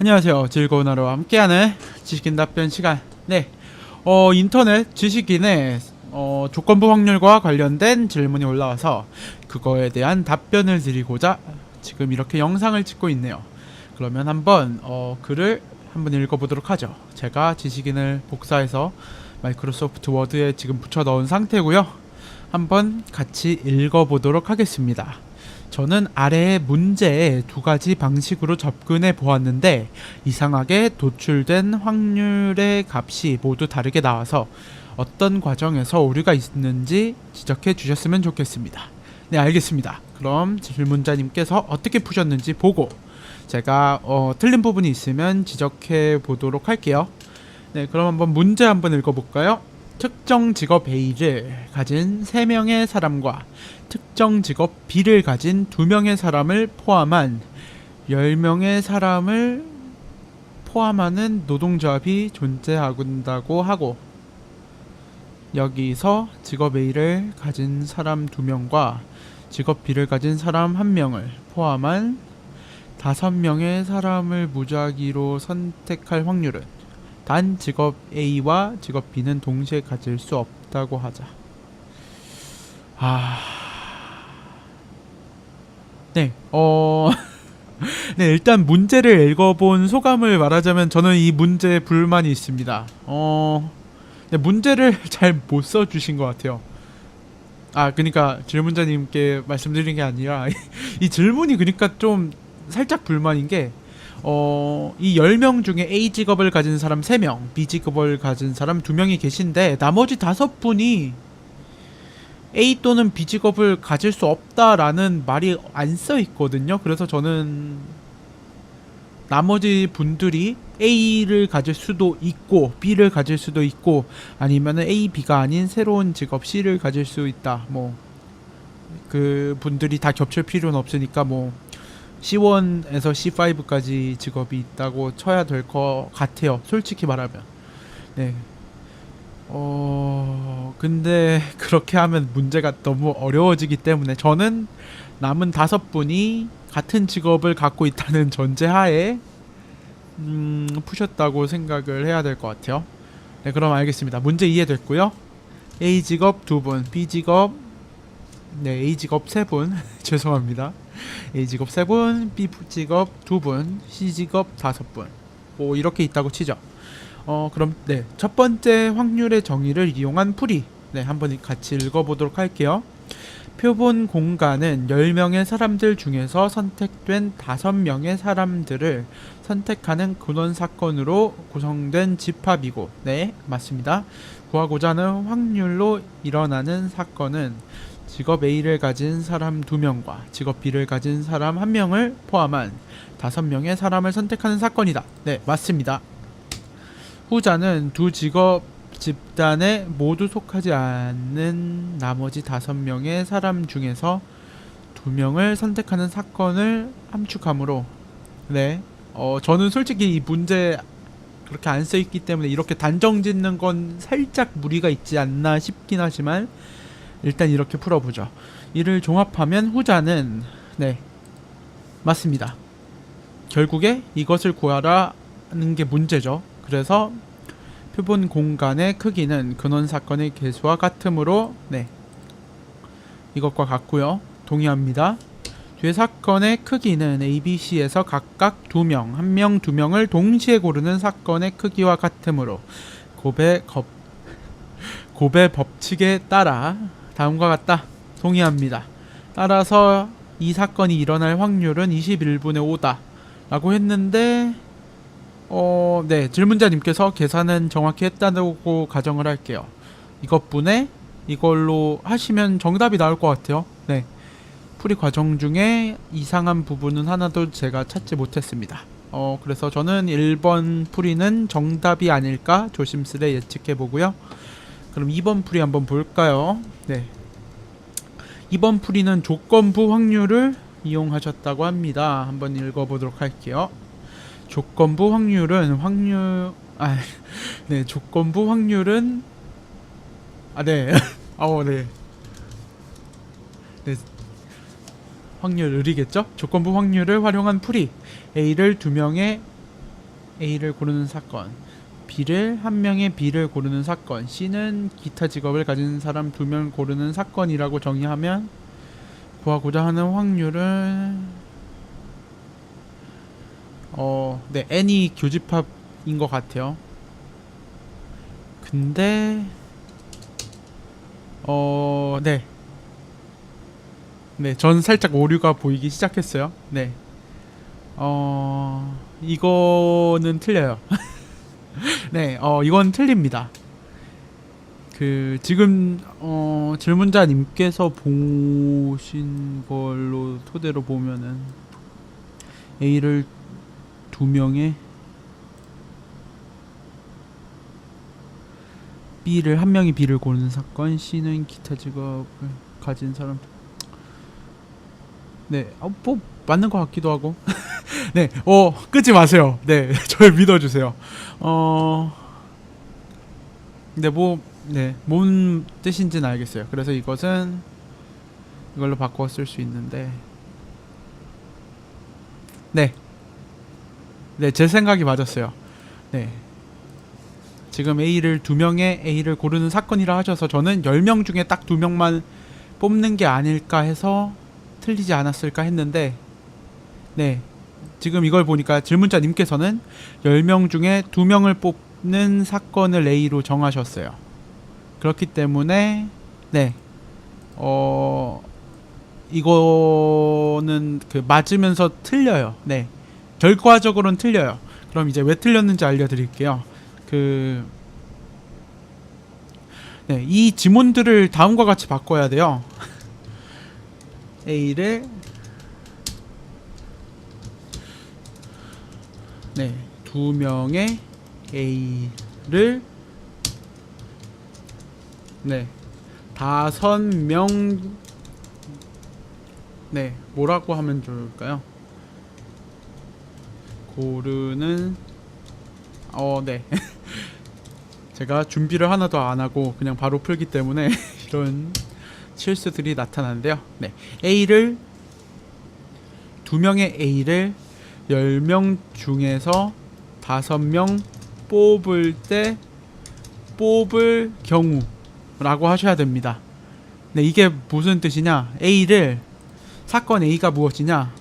안녕하세요. 즐거운 하루와 함께하는 지식인 답변 시간. 네, 인터넷 지식인의 조건부 확률과 관련된 질문이 올라와서 그거에 대한 답변을 드리고자 지금 이렇게 영상을 찍고 있네요. 그러면 한번 글을 한번 읽어보도록 하죠. 제가 지식인을 복사해서 마이크로소프트 워드에 지금 붙여 넣은 상태고요. 한번 같이 읽어보도록 하겠습니다. 저는 아래의 문제에 두 가지 방식으로 접근해 보았는데 이상하게 도출된 확률의 값이 모두 다르게 나와서 어떤 과정에서 오류가 있는지 지적해 주셨으면 좋겠습니다. 네, 알겠습니다. 그럼 질문자님께서 어떻게 푸셨는지 보고 제가 틀린 부분이 있으면 지적해 보도록 할게요. 네, 그럼 한번 문제 한번 읽어볼까요? 특정 직업 A를 가진 3명의 사람과 특정 직업 B를 가진 2명의 사람을 포함한 10명의 사람을 포함하는 노동조합이 존재한다고 하고, 여기서 직업 A를 가진 사람 2명과 직업 B를 가진 사람 1명을 포함한 5명의 사람을 무작위로 선택할 확률은 단 직업 A와 직업 B는 동시에 가질 수 없다고 하자. 네, 네, 일단 문제를 읽어본 소감을 말하자면 저는 이 문제에 불만이 있습니다. 네, 문제를 잘 못 써주신 것 같아요. 그러니까 질문자님께 말씀드린 게 아니라 이 질문이 그러니까 좀 살짝 불만인 게 이 10명 중에 A 직업을 가진 사람 3명, B 직업을 가진 사람 2명이 계신데 나머지 5분이 A 또는 B 직업을 가질 수 없다라는 말이 안 써 있거든요. 그래서 저는 나머지 분들이 A를 가질 수도 있고 B를 가질 수도 있고 아니면 A, B가 아닌 새로운 직업 C를 가질 수 있다. 뭐 그 분들이 다 겹칠 필요는 없으니까 뭐 C1에서 C5까지 직업이 있다고 쳐야 될 것 같아요. 솔직히 말하면. 네. 근데 그렇게 하면 문제가 너무 어려워지기 때문에 저는 남은 5분이 같은 직업을 갖고 있다는 전제하에 푸셨다고 생각을 해야 될 것 같아요. 네, 그럼 알겠습니다. 문제 이해됐고요. A 직업 2분, B 직업 A 직업 3분 죄송합니다. A 직업 3분, B 직업 2분, C 직업 5분 뭐 이렇게 있다고 치죠. 그럼 네, 첫 번째 확률의 정의를 이용한 풀이 한번 같이 읽어보도록 할게요. 표본 공간은 10명의 사람들 중에서 선택된 5명의 사람들을 선택하는 근원 사건으로 구성된 집합이고, 네, 맞습니다. 구하고자 하는 확률로 일어나는 사건은 직업 A를 가진 사람 2명과 직업 B를 가진 사람 1명을 포함한 5명의 사람을 선택하는 사건이다. 네, 맞습니다. 후자는 두 직업 집단에 모두 속하지 않는 나머지 5명의 사람 중에서 2명을 선택하는 사건을 함축하므로, 네, 저는 솔직히 이 문제 그렇게 안 써있기 때문에 이렇게 단정 짓는 건 살짝 무리가 있지 않나 싶긴 하지만 일단 이렇게 풀어보죠. 이를 종합하면 후자는, 네, 맞습니다. 결국에 이것을 구하라는 게 문제죠. 그래서 표본 공간의 크기는 근원 사건의 개수와 같으므로, 네, 이것과 같고요. 동의합니다. 뒤에 사건의 크기는 ABC에서 각각 2명, 1명, 2명을 동시에 고르는 사건의 크기와 같으므로 곱의 법칙에 따라 다음과 같다. 동의합니다. 따라서 이 사건이 일어날 확률은 21분의 5다 라고 했는데 네, 질문자님께서 계산은 정확히 했다고 가정을 할게요. 이것분에 이걸로 하시면 정답이 나올 것 같아요. 네, 풀이 과정 중에 이상한 부분은 하나도 제가 찾지 못했습니다. 그래서 저는 1번 풀이는 정답이 아닐까 조심스레 예측해 보고요. 그럼 2번 풀이 한번 볼까요? 네, 2번 풀이는 조건부 확률을 이용하셨다고 합니다. 한번 읽어보도록 할게요. 조건부 확률은 조건부 확률은 네. 네. 네. 확률 을이겠죠? 조건부 확률을 활용한 풀이 A를 2명의 A를 고르는 사건, B를 한 명의 B를 고르는 사건, C는 기타 직업을 가진 사람 2명 고르는 사건이라고 정의하면 구하고자 하는 확률은 네, N이 교집합인 것 같아요. 근데 네. 네, 전 살짝 오류가 보이기 시작했어요. 네. 이거는 틀려요. 네, 이건 틀립니다. 지금, 질문자님께서 보신 걸로 토대로 보면은, A를 2명에, B를, 한 명이 B를 고르는 사건, C는 기타 직업을 가진 사람, 네, 뭐, 맞는 것 같기도 하고. 네, 끄지 마세요. 네, 저를 믿어주세요. 네, 네, 뭔 뜻인지는 알겠어요. 그래서 이것은 이걸로 바꿔 쓸 수 있는데, 네, 네, 제 생각이 맞았어요. 네, 지금 A를 2명의 A를 고르는 사건이라 하셔서 저는 10명 중에 딱 2명만 뽑는 게 아닐까 해서 틀리지 않았을까 했는데, 네, 지금 이걸 보니까 질문자님께서는 10명 중에 2명을 뽑는 사건을 A로 정하셨어요. 그렇기 때문에 네, 이거는 맞으면서 틀려요. 네, 결과적으로는 틀려요. 그럼 이제 왜 틀렸는지 알려드릴게요. 네, 이 지문들을 다음과 같이 바꿔야 돼요. A를 네, 2명의 A를 네, 5명 네, 뭐라고 하면 좋을까요? 고르는 네. 제가 준비를 하나도 안 하고 그냥 바로 풀기 때문에 이런 실수들이 나타나는데요. 네, A를 2명의 A를 10명 중에서 5명 뽑을 때 뽑을 경우라고 하셔야 됩니다. 네, 이게 무슨 뜻이냐? 사건 A가 무엇이냐?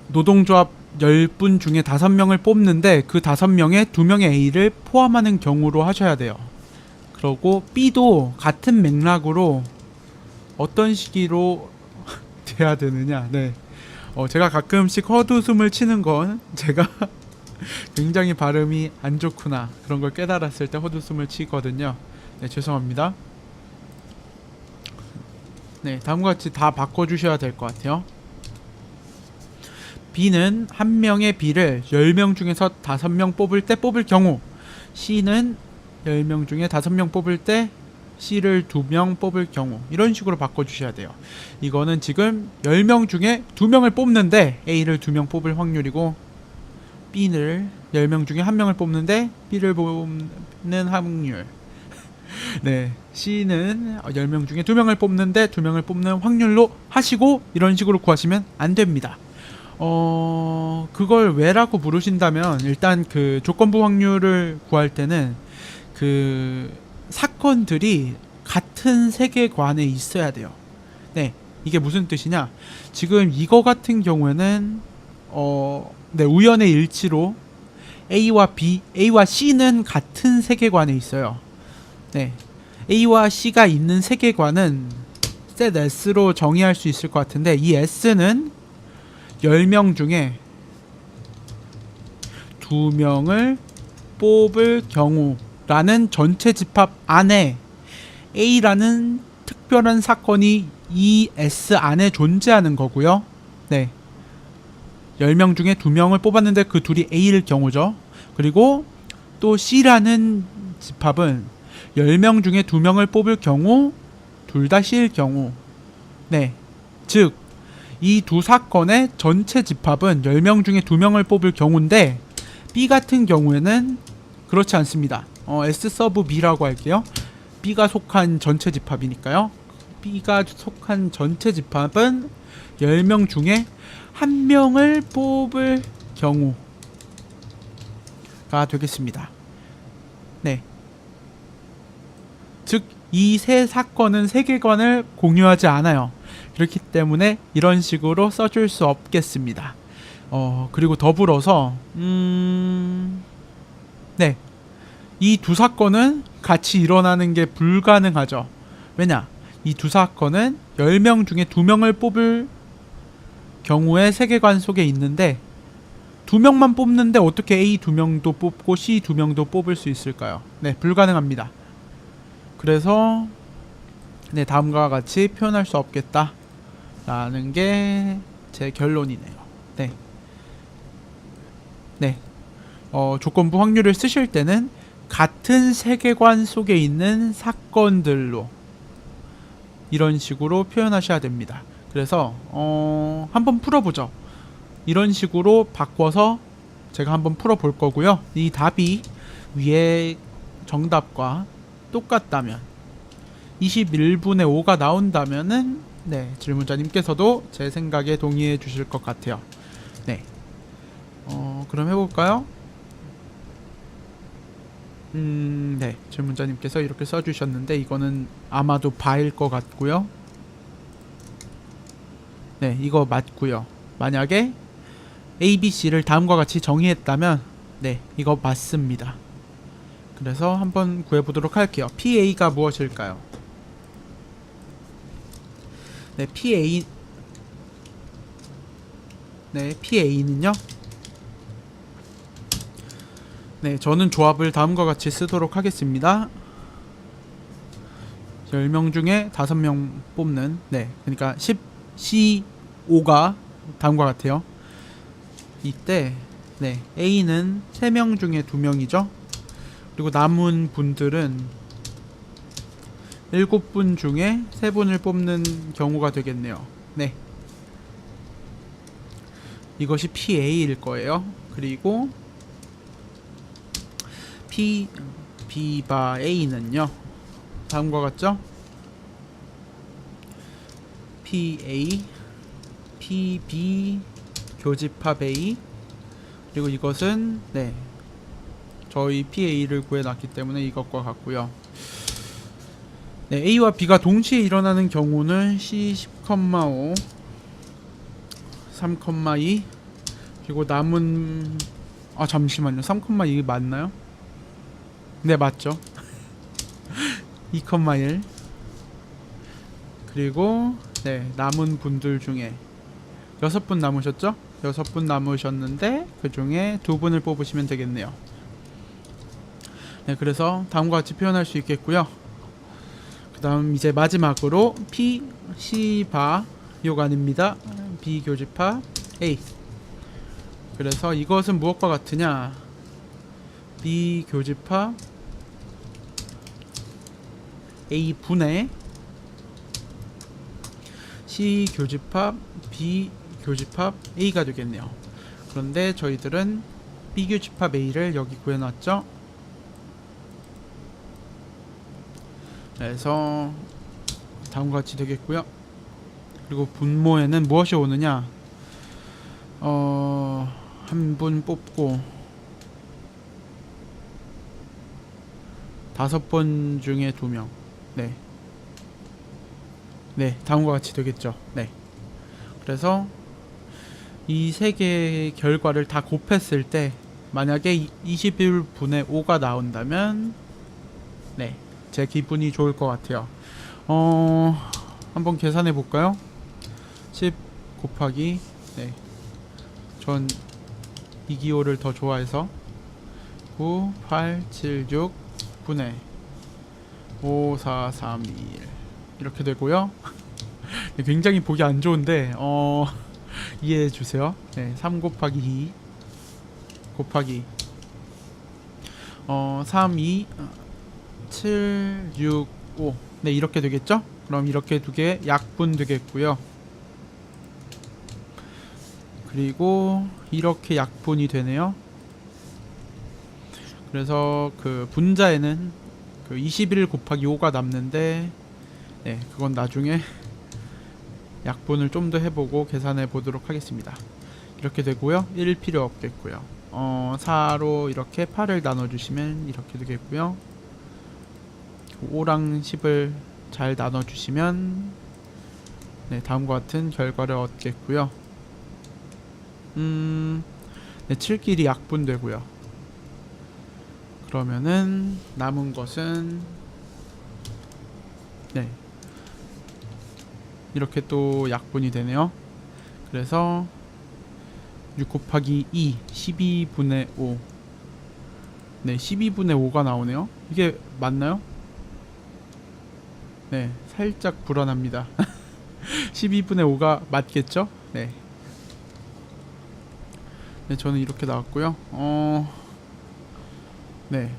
노동조합 10분 중에 5명을 뽑는데 그 5명에 2명의 A를 포함하는 경우로 하셔야 돼요. 그리고 B도 같은 맥락으로 어떤 시기로 돼야 되느냐? 네. 제가 가끔씩 헛웃음을 치는 건 제가 굉장히 발음이 안 좋구나 그런 걸 깨달았을 때 헛웃음을 치거든요. 네, 죄송합니다. 네, 다음과 같이 다 바꿔주셔야 될 것 같아요. B는 한 명의 B를 10명 중에서 5명 뽑을 때 뽑을 경우, C는 10명 중에 5명 뽑을 때 C를 2명 뽑을 경우, 이런 식으로 바꿔주셔야 돼요. 이거는 지금 10명 중에 2명을 뽑는데 A를 2명 뽑을 확률이고, B를 10명 중에 1명을 뽑는데 B를 뽑는 확률. 네, C는 10명 중에 2명을 뽑는데 2명을 뽑는 확률로 하시고, 이런 식으로 구하시면 안 됩니다. 그걸 왜라고 물으신다면, 일단 조건부 확률을 구할 때는 사건들이 같은 세계관에 있어야 돼요. 네, 이게 무슨 뜻이냐? 지금 이거 같은 경우에는 네, 우연의 일치로 A와 C는 같은 세계관에 있어요. 네, A와 C가 있는 세계관은 set S로 정의할 수 있을 것 같은데, 이 S는 10명 중에 2명을 뽑을 경우라는 전체 집합 안에 A라는 특별한 사건이 이 S 안에 존재하는 거고요. 네, 10명 중에 2명을 뽑았는데 그 둘이 A일 경우죠. 그리고 또 C라는 집합은 10명 중에 2명을 뽑을 경우 둘 다 C일 경우. 네, 즉 이 두 사건의 전체 집합은 10명 중에 2명을 뽑을 경우인데, B 같은 경우에는 그렇지 않습니다. S 서브 B라고 할게요. B가 속한 전체 집합이니까요. B가 속한 전체 집합은 10명 중에 1명을 뽑을 경우가 되겠습니다. 네. 즉, 이 세 사건은 세계관을 공유하지 않아요. 그렇기 때문에 이런 식으로 써줄 수 없겠습니다. 그리고 더불어서 네, 이 두 사건은 같이 일어나는 게 불가능하죠. 왜냐? 이 두 사건은 10명 중에 2명을 뽑을 경우에 세계관 속에 있는데 2명만 뽑는데 어떻게 A 2명도 뽑고 C 2명도 뽑을 수 있을까요? 네, 불가능합니다. 그래서 네, 다음과 같이 표현할 수 없겠다 라는 게 제 결론이네요. 네. 네. 조건부 확률을 쓰실 때는 같은 세계관 속에 있는 사건들로 이런 식으로 표현하셔야 됩니다. 그래서 한번 풀어보죠. 이런 식으로 바꿔서 제가 한번 풀어볼 거고요. 이 답이 위에 정답과 똑같다면 21분의 5가 나온다면은 네, 질문자님께서도 제 생각에 동의해 주실 것 같아요. 네. 그럼 해볼까요? 네, 질문자님께서 이렇게 써주셨는데 이거는 아마도 바일 것 같고요. 네, 이거 맞고요. 만약에 A, B, C를 다음과 같이 정의했다면 네, 이거 맞습니다. 그래서 한번 구해보도록 할게요. PA가 무엇일까요? 네, PA는요. 네, 저는 조합을 다음과 같이 쓰도록 하겠습니다. 10명 중에 5명 뽑는, 네, 그러니까 10C5가 다음과 같아요. 이때 네, A는 3명 중에 2명이죠. 그리고 남은 분들은 7분 중에 3분을 뽑는 경우가 되겠네요. 네, 이것이 PA일 거예요. 그리고 B바 A는요, 다음과 같죠? PA, PB 교집합 A. 그리고 이것은 네, 저희 PA를 구해놨기 때문에 이것과 같고요. 네, A와 B가 동시에 일어나는 경우는 C 10,5, 3,2, 그리고 남은 잠시만요. 3,2 맞나요? 네, 맞죠. 2,1. 그리고 네, 남은 분들 중에 6분 남으셨죠? 6분 남으셨는데 그 중에 2분을 뽑으시면 되겠네요. 네, 그래서 다음과 같이 표현할 수 있겠고요. 그 다음 이제 마지막으로 P, C 바 요간입니다. B 교집합 A. 그래서 이것은 무엇과 같으냐? B 교집합 A 분의 C 교집합 B 교집합 A가 되겠네요. 그런데 저희들은 B 교집합 A를 여기 구해놨죠. 그래서 다음과 같이 되겠고요. 그리고 분모에는 무엇이 오느냐? 한 분 뽑고 5번 중에 2명. 네. 네, 다음과 같이 되겠죠. 네. 그래서 이 세 개의 결과를 다 곱했을 때 만약에 21분의 5가 나온다면 네, 제 기분이 좋을 것 같아요. 한번 계산해 볼까요? 10 곱하기 네, 전 이기호를 더 좋아해서 9, 8, 7, 6 분의 5, 4, 3, 2, 1 이렇게 되고요. 굉장히 보기 안 좋은데 이해해 주세요. 네, 3 곱하기 2 곱하기 3, 2, 7, 6, 5 네, 이렇게 되겠죠? 그럼 이렇게 두 개 약분 되겠고요. 그리고 이렇게 약분이 되네요. 그래서 그 분자에는 그 21 곱하기 5가 남는데 네, 그건 나중에 약분을 좀 더 해보고 계산해 보도록 하겠습니다. 이렇게 되고요. 1 필요 없겠고요. 4로 이렇게 8을 나눠주시면 이렇게 되겠고요. 5랑 10을 잘 나눠주시면 네, 다음과 같은 결과를 얻겠고요. 네, 7끼리 약분되고요. 그러면은 남은 것은 네, 이렇게 또 약분이 되네요. 그래서 6 곱하기 2 12분의 5 네, 12분의 5가 나오네요. 이게 맞나요? 네, 살짝 불안합니다. 12분의 5가 맞겠죠? 네. 네, 저는 이렇게 나왔고요. 네.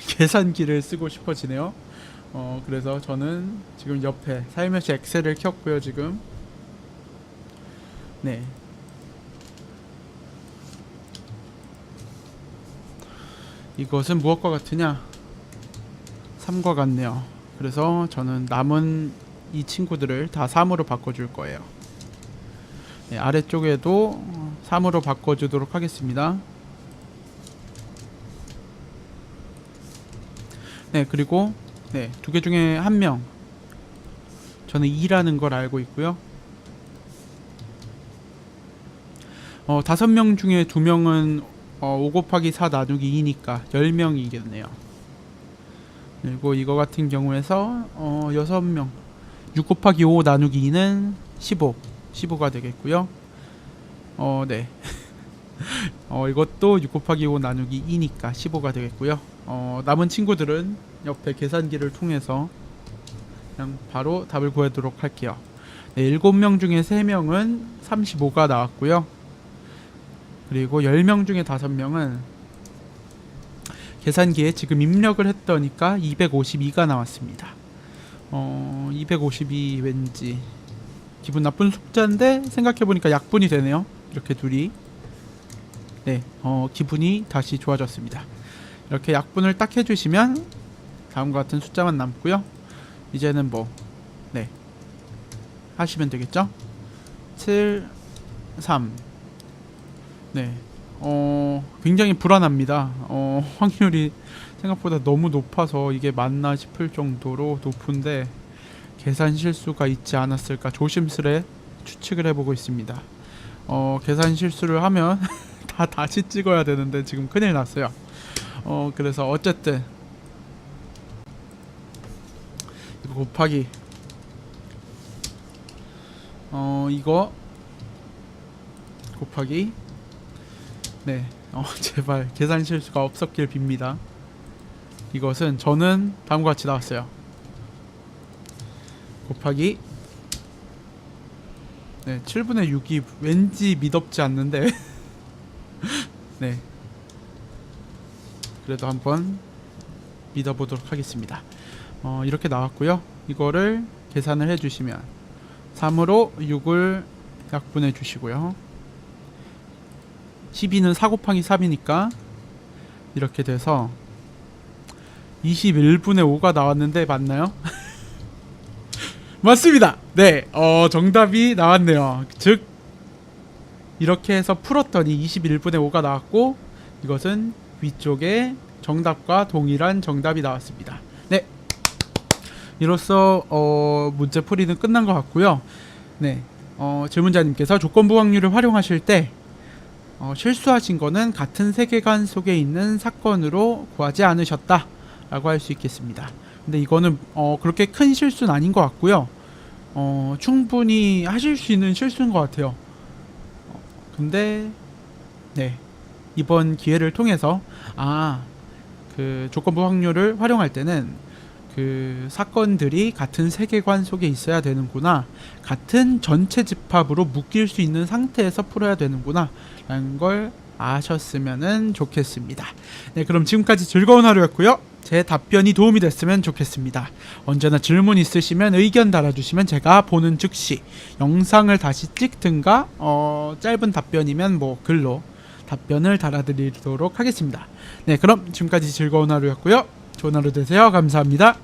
계산기를 쓰고 싶어지네요. 그래서 저는 지금 옆에 살며시 엑셀을 켰고요, 지금. 네. 이것은 무엇과 같으냐? 3과 같네요. 그래서 저는 남은 이 친구들을 다 3으로 바꿔줄 거예요. 네, 아래쪽에도 3으로 바꿔주도록 하겠습니다. 네, 그리고 네, 두 개 중에 한 명 저는 2라는 걸 알고 있고요. 5명 중에 2명은 5 곱하기 4 나누기 2니까 10명이겠네요. 그리고 이거 같은 경우에서 6명 6 곱하기 5 나누기 2는 15가 되겠고요. 네. 이것도 6 곱하기 5 나누기 2니까 15가 되겠고요. 남은 친구들은 옆에 계산기를 통해서 그냥 바로 답을 구하도록 할게요. 네, 7명 중에 3명은 35가 나왔고요. 그리고 10명 중에 5명은 계산기에 지금 입력을 했더니까 252가 나왔습니다. 252 왠지 기분 나쁜 숫자인데 생각해보니까 약분이 되네요. 이렇게 둘이 네, 기분이 다시 좋아졌습니다. 이렇게 약분을 딱 해주시면 다음과 같은 숫자만 남고요. 이제는 네, 하시면 되겠죠? 7, 3 네, 굉장히 불안합니다. 확률이 생각보다 너무 높아서 이게 맞나 싶을 정도로 높은데 계산 실수가 있지 않았을까 조심스레 추측을 해보고 있습니다. 계산 실수를 하면 다 다시 찍어야 되는데 지금 큰일 났어요. 그래서 어쨌든 이거 곱하기 이거 곱하기 네, 제발 계산 실수가 없었길 빕니다. 이것은 저는 다음과 같이 나왔어요. 곱하기 네, 7분의 6이 왠지 미덥지 않는데 네, 그래도 한번 믿어보도록 하겠습니다. 이렇게 나왔고요. 이거를 계산을 해주시면 3으로 6을 약분해 주시고요. 12는 4 곱하기 3이니까 이렇게 돼서 21분의 5가 나왔는데 맞나요? 맞습니다. 네, 정답이 나왔네요. 즉 이렇게 해서 풀었더니 21분의 5가 나왔고 이것은 위쪽에 정답과 동일한 정답이 나왔습니다. 네, 이로써 문제 풀이는 끝난 것 같고요. 네, 질문자님께서 조건부 확률을 활용하실 때 실수하신 거는 같은 세계관 속에 있는 사건으로 구하지 않으셨다 라고 할 수 있겠습니다. 근데 이거는 그렇게 큰 실수는 아닌 것 같고요. 충분히 하실 수 있는 실수인 것 같아요. 근데 네, 이번 기회를 통해서 그 조건부 확률을 활용할 때는 그 사건들이 같은 세계관 속에 있어야 되는구나, 같은 전체 집합으로 묶일 수 있는 상태에서 풀어야 되는구나 라는 걸 아셨으면 좋겠습니다. 네, 그럼 지금까지 즐거운 하루였고요. 제 답변이 도움이 됐으면 좋겠습니다. 언제나 질문 있으시면 의견 달아주시면 제가 보는 즉시 영상을 다시 찍든가 짧은 답변이면 글로 답변을 달아드리도록 하겠습니다. 네, 그럼 지금까지 즐거운 하루였고요. 좋은 하루 되세요. 감사합니다.